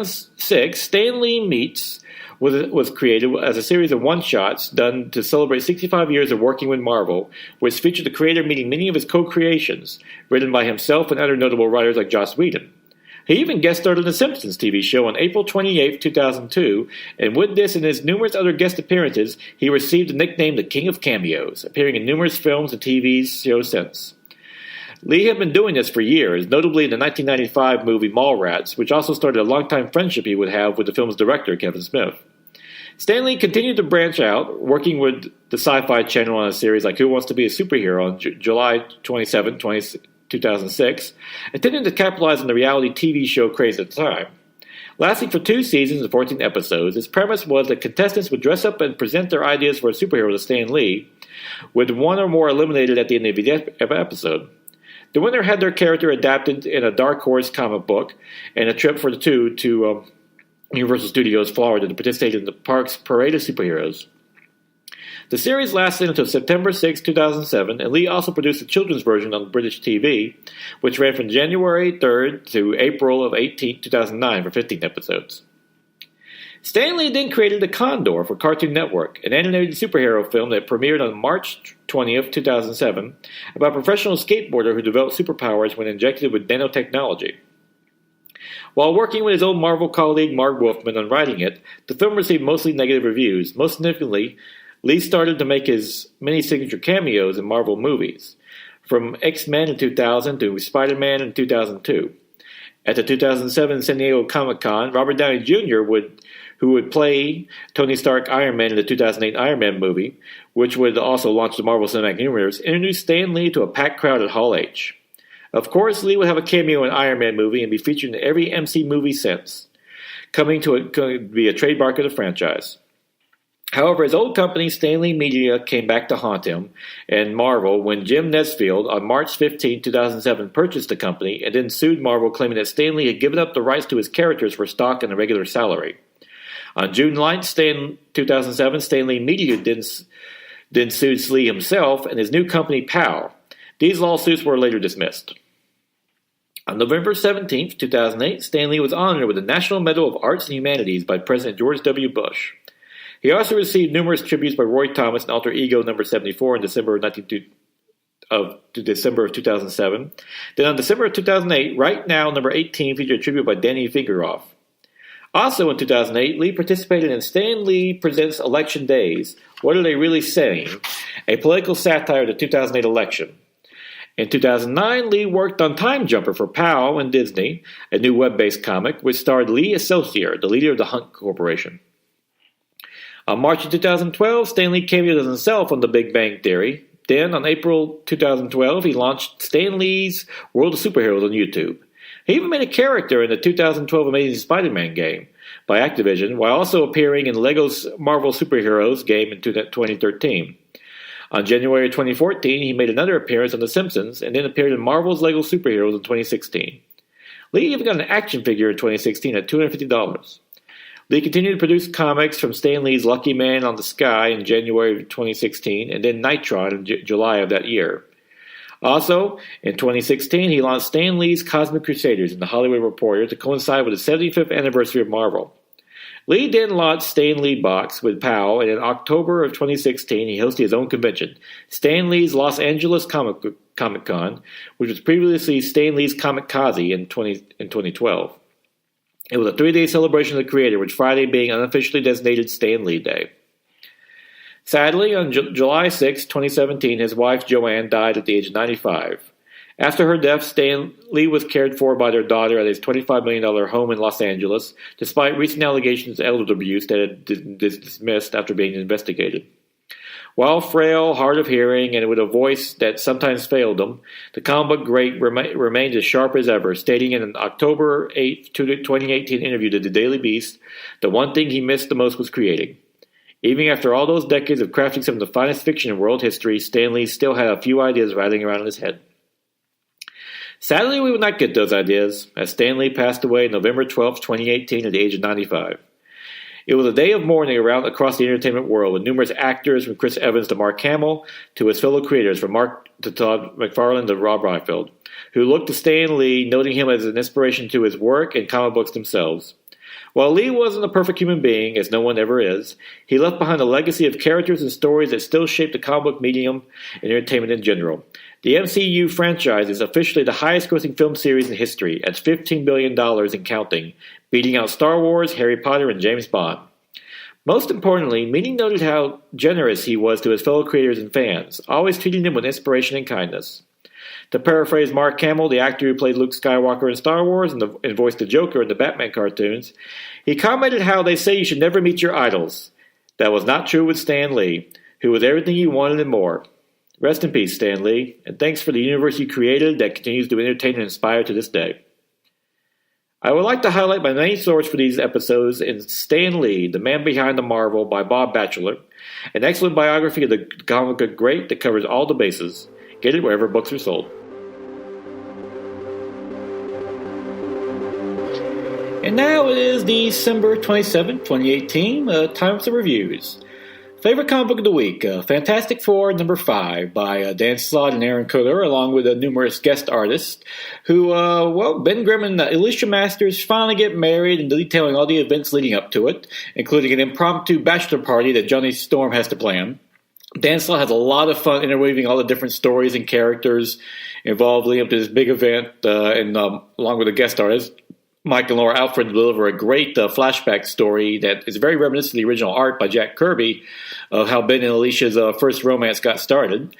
2006, Stan Lee Meets was created as a series of one-shots done to celebrate 65 years of working with Marvel, which featured the creator meeting many of his co-creations, written by himself and other notable writers like Joss Whedon. He even guest starred on The Simpsons TV show on April 28, 2002, and with this and his numerous other guest appearances, he received the nickname the King of Cameos, appearing in numerous films and TV shows since. Lee had been doing this for years, notably in the 1995 movie Mallrats, which also started a long-time friendship he would have with the film's director, Kevin Smith. Stan Lee continued to branch out, working with the Sci-Fi Channel on a series like Who Wants to Be a Superhero on July 27, 2006, intending to capitalize on the reality TV show craze at the time. Lasting for 2 seasons and 14 episodes, its premise was that contestants would dress up and present their ideas for a superhero to Stan Lee, with one or more eliminated at the end of the episode. The winner had their character adapted in a Dark Horse comic book, and a trip for the two to Universal Studios Florida to participate in the park's Parade of Superheroes. The series lasted until September 6, 2007, and Lee also produced a children's version on British TV, which ran from January 3rd to April of 2009 for 15 episodes. Stan Lee then created The Condor for Cartoon Network, an animated superhero film that premiered on March 20th, 2007, about a professional skateboarder who developed superpowers when injected with nanotechnology. While working with his old Marvel colleague Mark Wolfman on writing it, the film received mostly negative reviews. Most significantly, Lee started to make his many signature cameos in Marvel movies, from X-Men in 2000 to Spider-Man in 2002. At the 2007 San Diego Comic-Con, Robert Downey Jr., who would play Tony Stark Iron Man in the 2008 Iron Man movie, which would also launch the Marvel Cinematic Universe, introduced Stan Lee to a packed crowd at Hall H. Of course, Lee would have a cameo in Iron Man movie and be featured in every MC movie since, coming to be a trademark of the franchise. However, his old company, Stan Lee Media, came back to haunt him and Marvel when Jim Nesfield, on March 15, 2007, purchased the company and then sued Marvel, claiming that Stan Lee had given up the rights to his characters for stock and a regular salary. On June 9, 2007, Stan Lee Media then sued Lee himself and his new company, POW. These lawsuits were later dismissed. On November 17, 2008, Stan Lee was honored with the National Medal of Arts and Humanities by President George W. Bush. He also received numerous tributes by Roy Thomas and Alter Ego No. 74 in December of 2007. Then on December of 2008, Right Now No. 18 featured a tribute by Danny Fingeroff. Also in 2008, Lee participated in Stan Lee Presents Election Days, What Are They Really Saying?, a political satire of the 2008 election. In 2009, Lee worked on Time Jumper for POW and Disney, a new web-based comic, which starred Lee Associer, the leader of the Hunt Corporation. On March of 2012, Stan Lee cameoed as himself on The Big Bang Theory. Then, on April 2012, he launched Stan Lee's World of Superheroes on YouTube. He even made a character in the 2012 Amazing Spider-Man game by Activision, while also appearing in Lego's Marvel Superheroes game in 2013. On January 2014, he made another appearance on The Simpsons, and then appeared in Marvel's Lego Superheroes in 2016. Lee even got an action figure in 2016 at $250. Lee continued to produce comics from Stan Lee's Lucky Man on the Sky in January of 2016, and then Nitron in July of that year. Also, in 2016, he launched Stan Lee's Cosmic Crusaders in The Hollywood Reporter to coincide with the 75th anniversary of Marvel. Lee then launched Stan Lee Box with POW, and in October of 2016, he hosted his own convention, Stan Lee's Los Angeles Comic-Con, which was previously Stan Lee's Comic-Kazi in 2012. It was a 3-day celebration of the creator, with Friday being unofficially designated Stan Lee Day. Sadly, on July 6, 2017, his wife Joanne died at the age of 95. After her death, Stan Lee was cared for by their daughter at his $25 million home in Los Angeles, despite recent allegations of elder abuse that had been dismissed after being investigated. While frail, hard of hearing, and with a voice that sometimes failed him, the comic book great remained as sharp as ever, stating in an October 8, 2018 interview to The Daily Beast, the one thing he missed the most was creating. Even after all those decades of crafting some of the finest fiction in world history, Stan Lee still had a few ideas rattling around in his head. Sadly, we would not get those ideas, as Stan Lee passed away November 12, 2018 at the age of 95. It was a day of mourning across the entertainment world, with numerous actors from Chris Evans to Mark Hamill to his fellow creators from Mark to Todd McFarlane to Rob Liefeld, who looked to Stan Lee, noting him as an inspiration to his work and comic books themselves. While Lee wasn't a perfect human being, as no one ever is, he left behind a legacy of characters and stories that still shape the comic book medium and entertainment in general. The MCU franchise is officially the highest-grossing film series in history, at $15 billion and counting, beating out Star Wars, Harry Potter, and James Bond. Most importantly, Meaning noted how generous he was to his fellow creators and fans, always treating them with inspiration and kindness. To paraphrase Mark Hamill, the actor who played Luke Skywalker in Star Wars and voiced the Joker in the Batman cartoons, he commented how they say you should never meet your idols. That was not true with Stan Lee, who was everything you wanted and more. Rest in peace, Stan Lee, and thanks for the universe you created that continues to entertain and inspire to this day. I would like to highlight my main source for these episodes in Stan Lee, The Man Behind the Marvel by Bob Batchelor, an excellent biography of the comic book great that covers all the bases. Get it wherever books are sold. And now it is December 27, 2018, time for some reviews. Favorite comic book of the week, Fantastic Four number 5 by Dan Slott and Aaron Kuder, along with numerous guest artists who, Ben Grimm and Alicia Masters finally get married and detailing all the events leading up to it, including an impromptu bachelor party that Johnny Storm has to plan. Dan Slott has a lot of fun interweaving all the different stories and characters involved leading up to this big event, along with the guest artists. Mike and Laura Alfred deliver a great flashback story that is very reminiscent of the original art by Jack Kirby of how Ben and Alicia's first romance got started.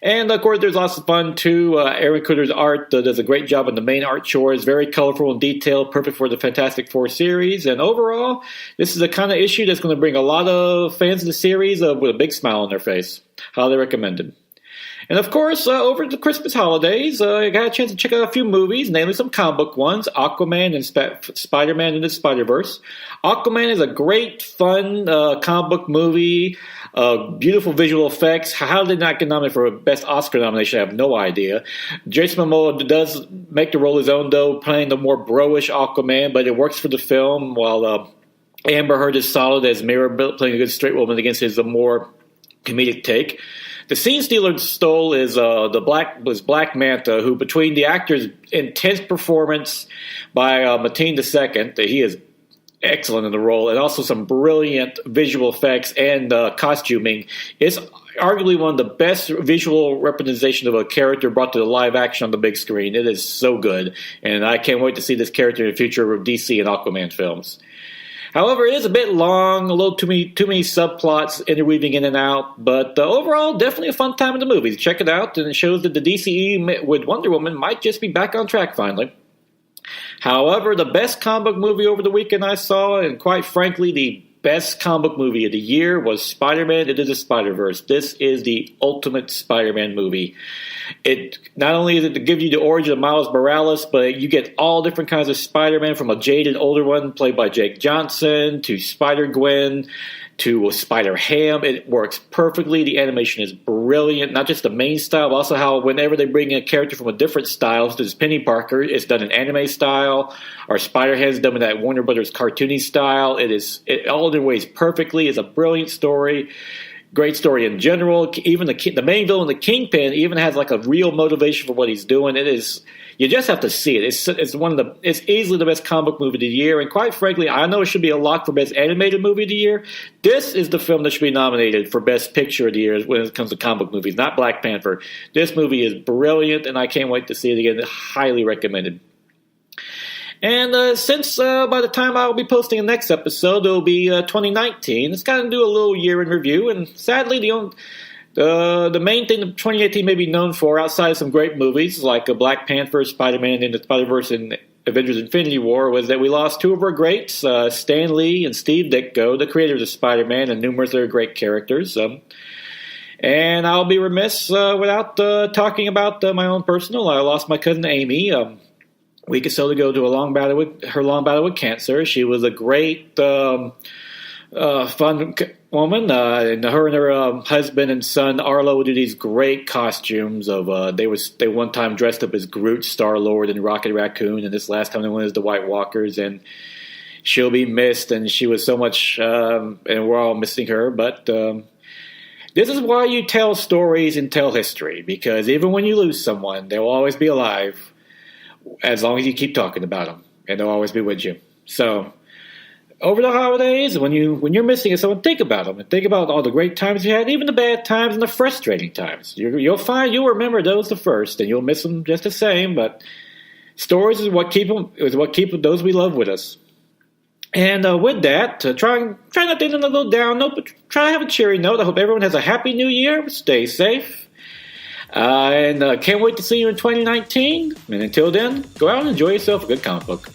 And, of course, there's lots of fun, too. Aaron Kuder's art does a great job on the main art chores, very colorful and detailed, perfect for the Fantastic Four series. And overall, this is the kind of issue that's going to bring a lot of fans of the series with a big smile on their face. Highly recommended. And of course, over the Christmas holidays, I got a chance to check out a few movies, namely some comic book ones, Aquaman and Spider-Man into the Spider-Verse. Aquaman is a great, fun comic book movie, beautiful visual effects. How did they not get nominated for a Best Oscar nomination? I have no idea. Jason Momoa does make the role his own, though, playing the more bro-ish Aquaman, but it works for the film, while Amber Heard is solid as Mira, playing a good straight woman against his more comedic take. The scene stealer stole is Black Manta, who between the actor's intense performance by Mateen II, he is excellent in the role, and also some brilliant visual effects and costuming, is arguably one of the best visual representations of a character brought to the live action on the big screen. It is so good, and I can't wait to see this character in the future of DC and Aquaman films. However, it is a bit long, a little too many subplots interweaving in and out, but overall, definitely a fun time in the movies. Check it out, and it shows that the DCE with Wonder Woman might just be back on track finally. However, the best comic book movie over the weekend I saw, and quite frankly, the best comic book movie of the year, was Spider-Man Into the Spider-Verse. This is the ultimate Spider-Man movie. It not only is it to give you the origin of Miles Morales, but you get all different kinds of Spider-Man, from a jaded older one played by Jake Johnson to Spider-Gwen to Spider-Ham. It works perfectly. The animation is brilliant, not just the main style, but also how whenever they bring in a character from a different style, such as Penny Parker, it's done in anime style, or Spider-Ham's done in that Warner Brothers cartoony style. It all in ways perfectly. It's a brilliant story. Great story in general. Even the main villain, the Kingpin, even has like a real motivation for what he's doing. It is, you just have to see it. It's easily the best comic book movie of the year, and quite frankly, I know it should be a lock for best animated movie of the year. This is the film that should be nominated for best picture of the year when it comes to comic book movies, not Black Panther. This movie is brilliant, and I can't wait to see it again. Highly recommended. And since by the time I'll be posting the next episode, it'll be 2019, it's going to do a little year in review. And sadly, the main thing that 2018 may be known for, outside of some great movies like Black Panther, Spider-Man, and the Spider-Verse, and Avengers Infinity War, was that we lost two of our greats, Stan Lee and Steve Ditko, the creators of Spider-Man, and numerous other great characters. And I'll be remiss without talking about my own personal. I lost my cousin Amy a week or so ago to a long battle with cancer. She was a great, fun woman. And her and her husband and son Arlo would do these great costumes of. They one time dressed up as Groot, Star-Lord, and Rocket Raccoon, and this last time they went as the White Walkers. And she'll be missed. And she was so much, and we're all missing her. But this is why you tell stories and tell history, because even when you lose someone, they will always be alive. As long as you keep talking about them, and they'll always be with you. So, over the holidays, when you're missing someone, think about them and think about all the great times you had, even the bad times and the frustrating times. You'll remember those the first, and you'll miss them just the same. But stories is what keep those we love with us. And with that, try not to end on a little down note, but try to have a cheery note. I hope everyone has a happy new year. Stay safe. And can't wait to see you in 2019. And until then, go out and enjoy yourself a good comic book.